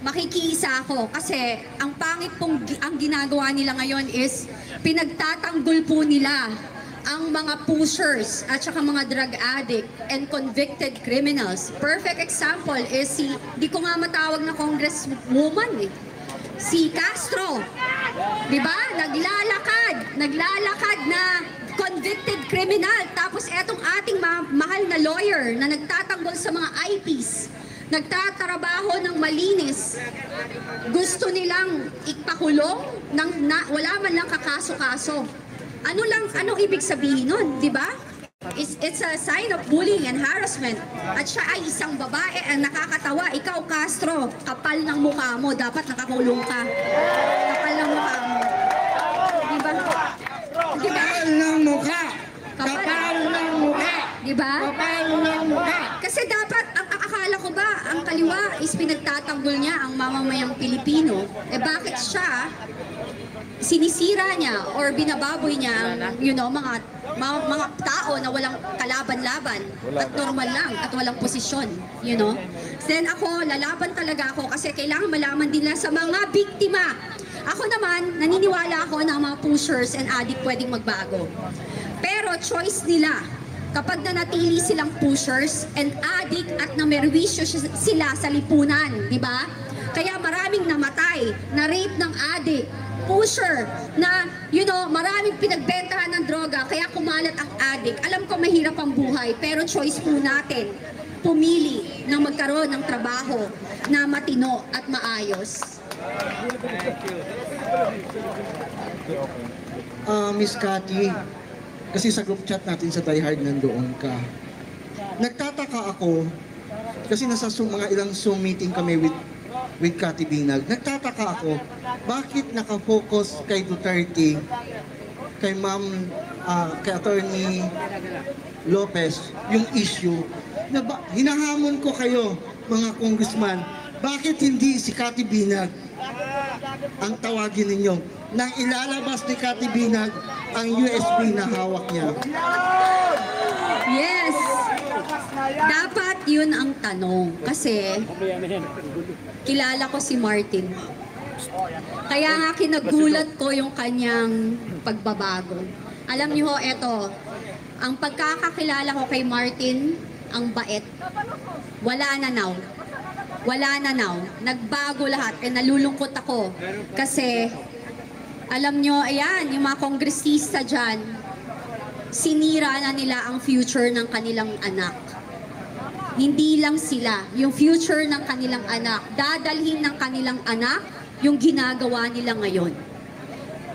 makikiisa ako kasi ang pangit pong ang ginagawa nila ngayon is pinagtatanggol po nila ang mga pushers at saka mga drug addict and convicted criminals. Perfect example is di ko nga matawag na congresswoman si Castro. Diba? Naglalakad na convicted criminal. Tapos etong ating mahal na lawyer na nagtatanggol sa mga IPs, nagtatrabaho ng malinis, gusto nilang ipakulong wala man lang kakaso-kaso. Anong ibig sabihin nun, di ba? It's a sign of bullying and harassment. At siya ay isang babae ang nakakatawa. Ikaw, Castro, kapal ng mukha mo, dapat nakakulong ka. Kapal ng mukha mo. Di ba? Kapal ng mukha! Kapal ng mukha! Di ba? Kapal ng mukha! Kasi dapat, ang akala ko ba, ang kaliwa is pinagtatanggol niya ang mamamayang Pilipino. Bakit siya sinisira niya or binababoy niya mga tao na walang kalaban-laban at normal lang at walang posisyon, Then ako, lalaban talaga ako kasi kailangan malaman din nila sa mga biktima. Ako naman, naniniwala ako na mga pushers and addict pwedeng magbago. Pero choice nila. Kapag nanatili silang pushers and addict at namerwisyo sila sa lipunan, di ba? Kaya maraming namatay, na rape ng addict, pusher, na, maraming pinagbentahan ng droga, kaya kumalat ang addict. Alam ko mahirap ang buhay, pero choice po natin pumili na magkaroon ng trabaho na matino at maayos. Miss Cathy, kasi sa group chat natin sa Die Hard nandoon ka. Nagtataka ako, kasi nasa mga ilang Zoom meeting kami with Cathy Binag. Nagtataka ako, bakit nakafocus kay Duterte, kay kay Attorney Lopez, yung issue, na hinahamon ko kayo, mga congressman, bakit hindi si Cathy Binag ang tawagin ninyo? Nang ilalabas ni Cathy Binag ang USB na hawak niya. Yes! Dapat yun ang tanong. Kasi kilala ko si Martin. Kaya nga kinagulat ko yung kanyang pagbabago. Alam niyo ho, eto, ang pagkakakilala ko kay Martin, ang bait. Wala na now. Nagbago lahat. Nalulungkot ako. Kasi, alam nyo, ayan, yung mga kongresista dyan, sinira na nila ang future ng kanilang anak. Hindi lang sila, yung future ng kanilang anak, dadalhin ng kanilang anak yung ginagawa nila ngayon.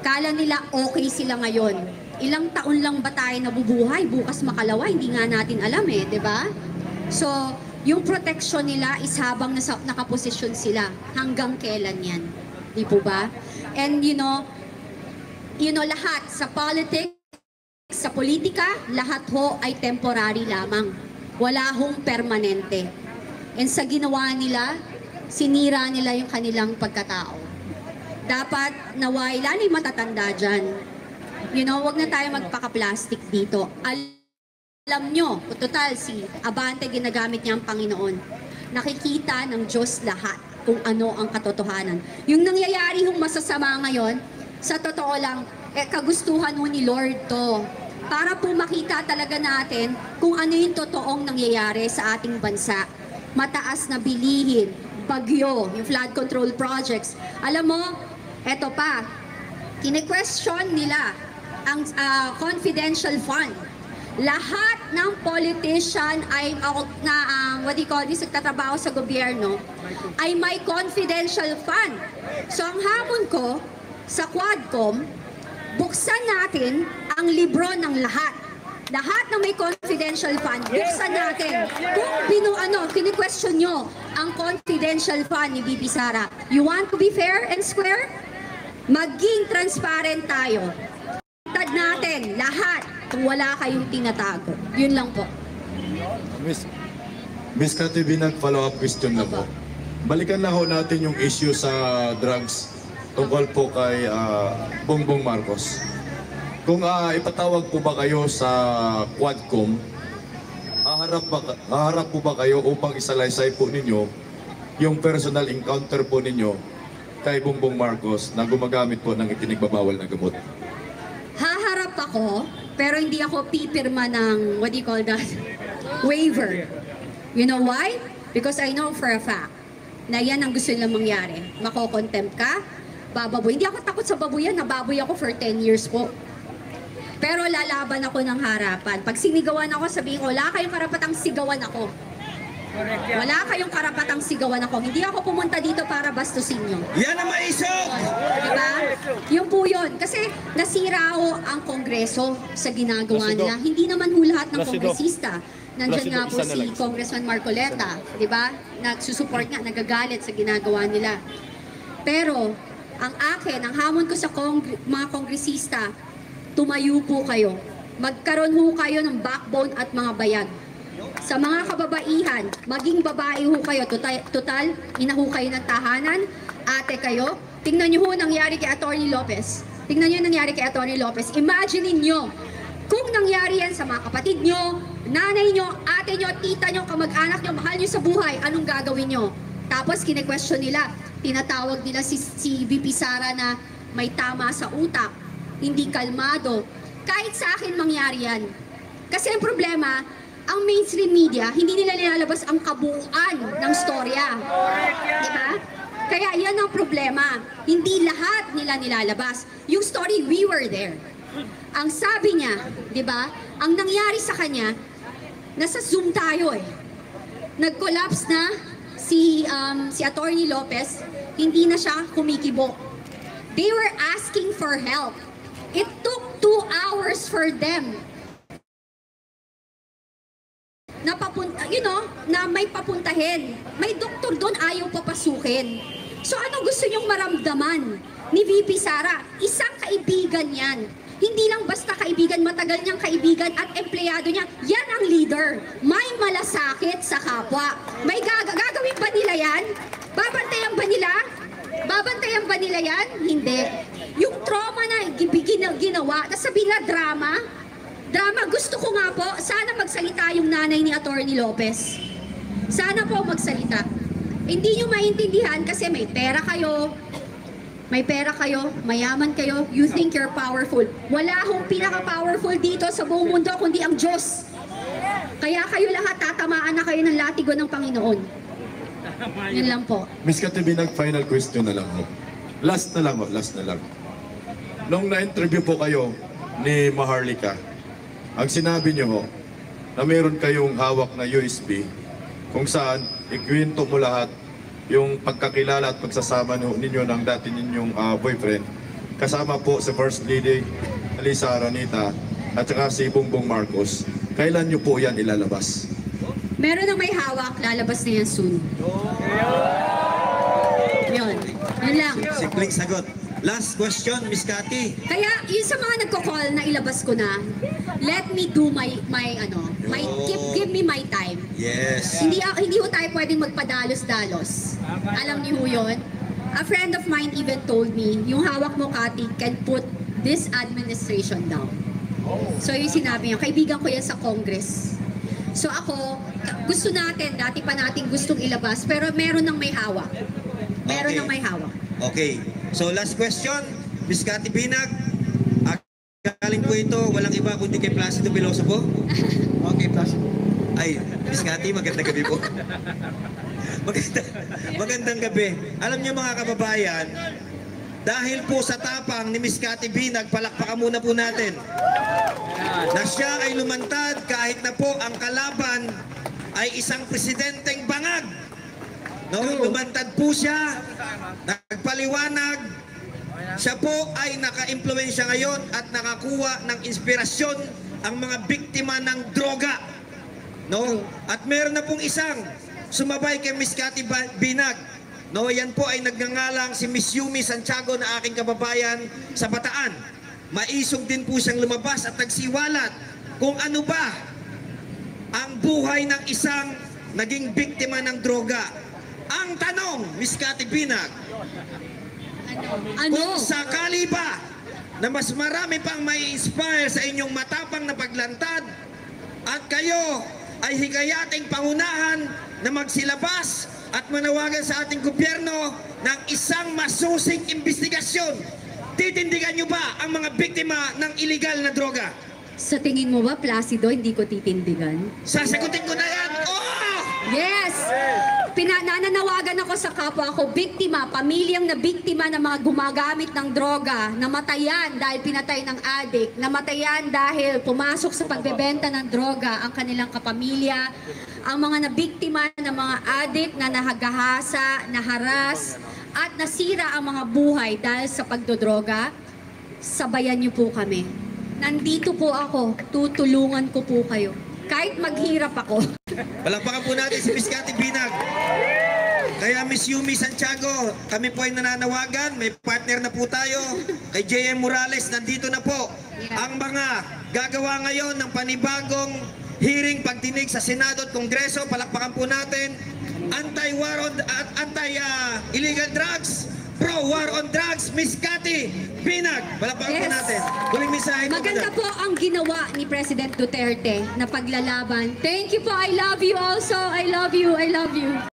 Kala nila okay sila ngayon. Ilang taon lang ba tayo nabubuhay? Bukas makalawa, hindi nga natin alam di ba? So, yung protection nila is habang nakaposisyon sila. Hanggang kailan yan? Di po ba? And lahat sa politics, sa politika, lahat ho ay temporary lamang. Wala hong permanente. And sa ginawa nila, sinira nila yung kanilang pagkatao. Dapat naway, lalo yung matatanda dyan. Wag na tayo magpaka-plastic dito. Alam nyo, total si Abante ginagamit niya ang Panginoon. Nakikita ng Diyos lahat kung ano ang katotohanan. Yung nangyayari yung masasama ngayon, sa totoo lang, kagustuhan mo ni Lord to. Para po makita talaga natin kung ano yung totoong nangyayari sa ating bansa. Mataas na bilihin, bagyo, yung flood control projects. Alam mo, eto pa, kine-question nila ang confidential fund. Lahat ng politician ay nagtatrabaho sa gobyerno ay may confidential fund. So ang hamon ko sa Quadcom, buksan natin ang libro ng lahat. Lahat na may confidential fund, buksan natin. Kung kini-question nyo ang confidential fund ni Bibi Sara, you want to be fair and square? Maging transparent tayo. Tad natin lahat kung wala kayong tinatago. Yun lang po. Miss Cathy Binag, follow-up question na po. Balikan na ho natin yung issue sa drugs tungkol po kay Bongbong Marcos. Kung ipatawag po ba kayo sa Quadcom, haharap po ba kayo upang isalaysay po ninyo yung personal encounter po ninyo kay Bongbong Marcos na gumagamit po ng ipinagbabawal na gamot? Haharap ako, pero hindi ako pipirma ng, what do you call that? Waiver. You know why? Because I know for a fact na yan ang gusto nilang mangyari. Makokontempt ka, bababoy. Hindi ako takot sa baboyan, nababoy ako for 10 years po. Pero lalaban ako ng harapan. Pag sinigawan ako, sabihin ko, wala kayong karapatang sigawan ako. Wala kayong karapatang sigawan ako. Hindi ako pumunta dito para bastusin nyo. Yan ang maisog! Diba? Yung po yun. Kasi nasira ho ang Kongreso sa ginagawa nila. Hindi naman ho lahat ng kongresista. Nandyan nga po si Congressman Marcoleta. Diba? Nagsusupport nga, nagagalit sa ginagawa nila. Pero, ang akin, ang hamon ko sa mga kongresista, tumayo po kayo. Magkaroon ho kayo ng backbone at mga bayag. Sa mga kababaihan, maging babae ho kayo. Total, ina ho kayo ng tahanan, ate kayo. Tingnan nyo ho nangyari kay Atty. Lopez. Tingnan nyo nangyari kay Atty. Lopez. Imagine niyo kung nangyari yan sa mga kapatid nyo, nanay nyo, ate nyo, tita nyo, kamag-anak nyo, mahal nyo sa buhay, anong gagawin nyo? Tapos kine-question nila, tinatawag nila si VP Sara na may tama sa utak, hindi kalmado. Kahit sa akin mangyari yan. Kasi ang problema, ang mainstream media, hindi nila nilalabas ang kabuuan ng storya. Diba? Kaya yan ang problema. Hindi lahat nila nilalabas. Yung story, we were there. Ang sabi niya, diba, ang nangyari sa kanya, nasa Zoom tayo eh. Nag-collapse na si Atty. Lopez, hindi na siya kumikibo. They were asking for help. It took 2 hours for them na may papuntahin. May doktor doon, ayaw papasukin. So ano gusto niyong maramdaman ni VP Sara? Isang kaibigan yan. Hindi lang basta kaibigan, matagal niyang kaibigan at empleyado niya. Yan ang leader. May malasakit sa kapwa. May gagawin ba nila yan? Babantayan ba nila? Babantayan ba nila yan? Hindi. Yung trauma na ginawa, nasabi na drama, gusto ko nga po, sana magsalita yung nanay ni Atty. Lopez. Sana po magsalita. Hindi nyo maintindihan kasi may pera kayo, mayaman kayo, you think you're powerful. Wala hong pinaka-powerful dito sa buong mundo kundi ang Diyos. Kaya kayo lahat tatamaan na kayo ng latigo ng Panginoon. Yun lang po. Miss Katibinag, final question na lang ho. Last na lang. Nung na-interview po kayo ni Maharlika, ang sinabi niyo ho, na meron kayong hawak na USB kung saan ikwento mo lahat yung pagkakilala at pagsasama ninyo ng dati ninyong boyfriend. Kasama po si First Lady Alisa Aranita at saka si Bongbong Marcos. Kailan nyo po yan ilalabas? Meron nang may hawak, lalabas na yan soon. Yun lang. Simpleng sagot. Last question, Miss Cathy. Kaya yung sa mga nagko-call na ilabas ko na, let me do give me my time. Yes. Hindi ho tayo pwedeng magpadalos-dalos. Alam niyo ho yun? A friend of mine even told me, yung hawak mo, Cathy, can put this administration down. So yung sinabi niya, kaibigan ko yan sa Congress. So ako, gusto natin, dati pa natin gustong ilabas, pero meron nang may hawak. Meron nang may hawak. Okay. So last question, Miss Cathy Binag. Galing po ito, walang iba kundi kay Placido Piloso po. Okay, Placido. Ay, Miss Cathy, magandang gabi po. Magandang gabi. Alam niyo mga kababayan, dahil po sa tapang ni Miss Cathy Binag, palakpakan muna po natin. Na siya ay lumantad kahit na po ang kalaban ay isang presidenteng bangag. No, lumantad po siya, nagpaliwanag, siya po ay naka-impluwensya ngayon at nakakuha ng inspirasyon ang mga biktima ng droga. No? At meron na pong isang sumabay kay Miss Cathy Binag. No, yan po ay nagngangalang si Miss Yumi Santiago na aking kababayan sa Bataan. Maisog din po siyang lumabas at nagsiwalat kung ano ba ang buhay ng isang naging biktima ng droga. Ang tanong, Miss Cathy Binag, kung sakali ba na mas marami pang may inspire sa inyong matapang na paglantad at kayo ay hikayating pangunahan na magsilabas at manawagan sa ating gobyerno ng isang masusing investigasyon. Titindigan nyo ba ang mga biktima ng illegal na droga? Sa tingin mo ba, Placido, hindi ko titindigan? Sasagutin ko na yan! Oo! Yes! Nananawagan ako sa kapwa ko, biktima, pamilyang na biktima ng mga gumagamit ng droga, namatayan dahil pinatay ng adik, namatayan dahil pumasok sa pagbebenta ng droga ang kanilang kapamilya, ang mga nabiktima ng mga adik na nahagahasa, naharas, at nasira ang mga buhay dahil sa pagdodroga, sabayan niyo po kami. Nandito po ako, tutulungan ko po kayo. Kahit maghirap ako. Palakpakan po natin si Miss Cathy Binag. Kaya Miss Yumi Santiago, kami po ay nananawagan, may partner na po tayo. Kay JM Morales, nandito na po ang mga gagawa ngayon ng panibagong hearing pagdinig sa Senado at Kongreso. Palakpakan po natin. Anti-war on anti-illegal drugs, pro-war on drugs, Miss Cathy Binag. Palakpakan po Yes. natin. Huling mensahe po. Maganda madam. po ang ginawa ni President Duterte na paglalaban. Thank you po. I love you also. I love you. I love you.